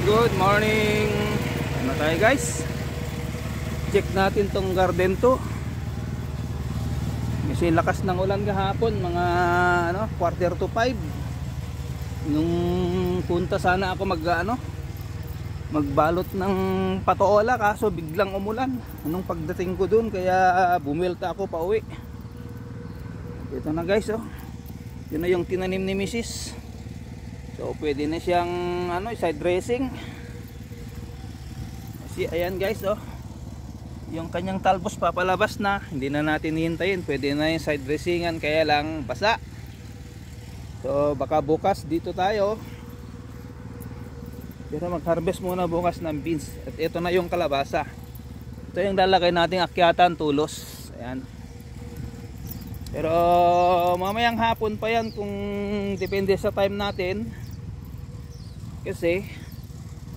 Good morning. Ano tayo guys? Check natin tong garden to. Kasi lakas ng ulan kahapon, mga 4:45. Nung punta sana ako magbalot ng patoola, kaso biglang umulan anong pagdating ko dun, kaya bumilta ako pa uwi. Ito na guys, yun na yung tinanim ni Mrs. So pwede na siyang side dressing. Kasi ayan guys, yung kanyang talbos papalabas na, hindi na natin hihintayin, pwede na yung side dressingan, kaya lang basa. So baka bukas dito tayo, pero mag-harvest muna bukas ng beans. At ito na yung kalabasa. Ito yung lalagay nating akyatan, tulos. Ayan. Pero mamayang hapon pa yan, kung depende sa time natin. Kasi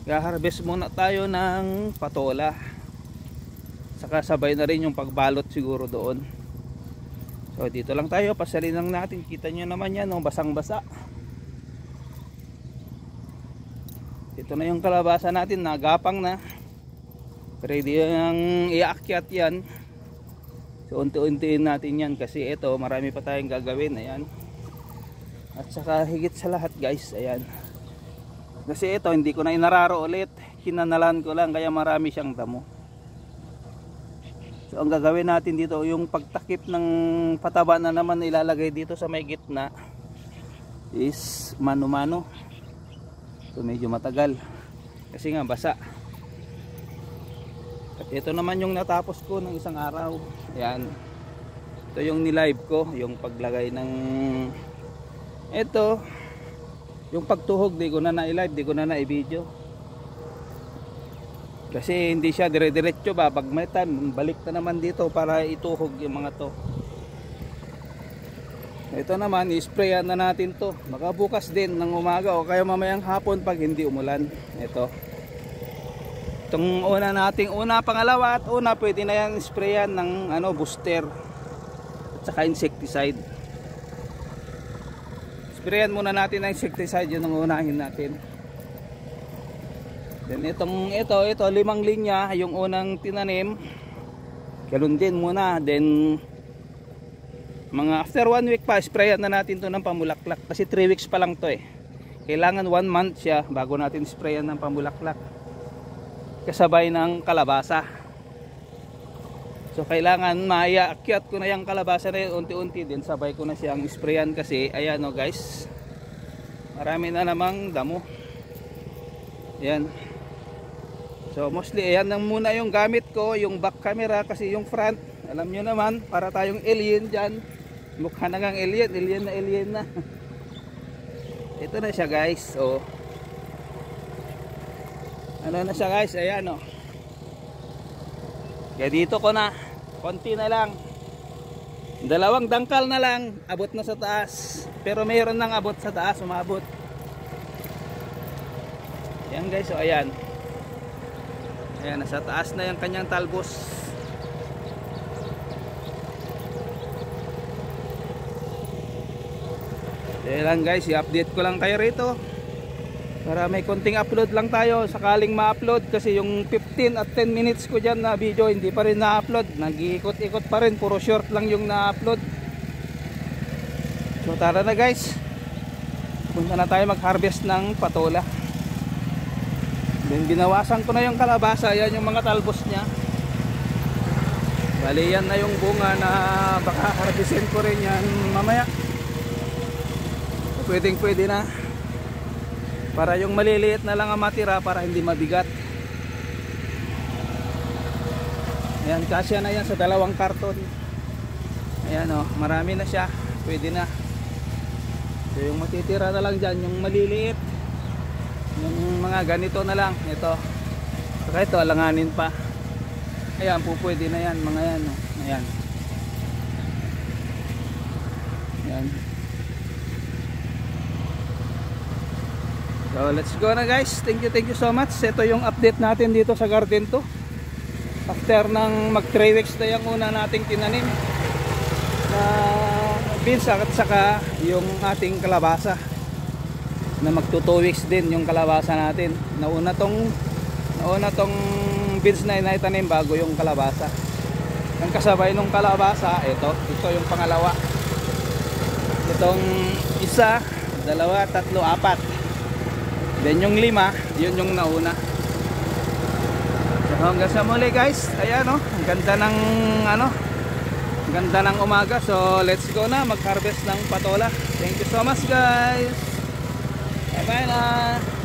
ga-harvest muna tayo ng patola. Saka sabay na rin yung pagbalot siguro doon. So dito lang tayo, pasalin lang natin. Kita nyo naman yan, basang-basa. Ito na yung kalabasa natin, nagapang na. Ready yung iakyat yan. So unti-untiin natin yan, kasi ito marami pa tayong gagawin. Ayan. At saka higit sa lahat guys, ayan, kasi ito hindi ko na inararo ulit, kinanalan ko lang, kaya marami siyang damo. So ang gagawin natin dito, yung pagtakip ng pataba na naman ilalagay dito sa may gitna is mano-mano. So medyo matagal kasi nga basa. At ito naman yung natapos ko ng isang araw. Ayan, ito yung nilive ko, yung paglagay ng ito. Yung pagtuhog di ko na na-live, di ko na na-video. Kasi hindi siya dire-diretso ba, pag may time balik na naman dito para ituhog yung mga to. Ito naman, i-sprayan na natin to. Baka bukas din ng umaga o kaya mamayang hapon pag hindi umulan. Ito. Itong pangalawa at una, pwede na yan sprayan ng booster at saka insecticide. Sprayan muna natin ang insecticide, yun ang unahin natin. Then ito 5 linya yung unang tinanim. Ganun din muna. Then mga after 1 week pa, sprayan na natin to ng pamulaklak. Kasi 3 weeks pa lang to Kailangan 1 month siya bago natin sprayan ng pamulaklak. Kasabay ng kalabasa. So kailangan maiakyat ko na yung kalabasa na yun unti-unti, din sabay ko na siyang sprayan, kasi ayan guys, marami na namang damo. Ayan. So mostly ayan lang muna yung gamit ko, yung back camera, kasi yung front alam nyo naman, para tayong alien dyan, mukha na ngang alien na ito na siya guys. So ano na siya guys, ayan kaya dito ko na, konti na lang, 2 dangkal na lang, abot na sa taas. Pero mayroon nang abot sa taas, umabot. Ayan guys, ayan, nasa taas na yung kanyang talbos. Ayan lang guys, i-update ko lang kayo rito para may konting upload lang tayo, sakaling ma-upload. Kasi yung 15 at 10 minutes ko dyan na video, hindi pa rin na-upload, nag-iikot-ikot pa rin, puro short lang yung na-upload. So tara na guys, punta na tayo mag-harvest ng patola. Then binawasan ko na yung kalabasa, yan yung mga talbos nya. Bali yan na yung bunga na baka harvestin ko rin yan mamaya. Pwede na, para yung maliliit na lang ang matira, para hindi mabigat. Ayan, kasya na yan sa 2 karton. Ayan marami na siya, pwede na. So yung matitira na lang dyan, yung maliliit, yung mga ganito na lang. Ito, saka ito alanganin pa. Ayan, pwede na yan, mga yan Ayan. Ayan. So let's go na guys. Thank you so much. Ito yung update natin dito sa garden to. After ng mag 3 weeks na yung una nating tinanim na beans at saka yung ating kalabasa. na magto 2 weeks din yung kalabasa natin. Nauna tong beans na inaitanim bago yung kalabasa. Ang kasabay nung kalabasa, ito yung pangalawa. Itong isa, dalawa, tatlo, apat. Then yung 5, yun yung nauna. So hanggang sa muli guys. Ayan no, ang ganda ng ang ganda ng umaga. So let's go na mag-harvest ng patola. Thank you so much guys. Bye bye na.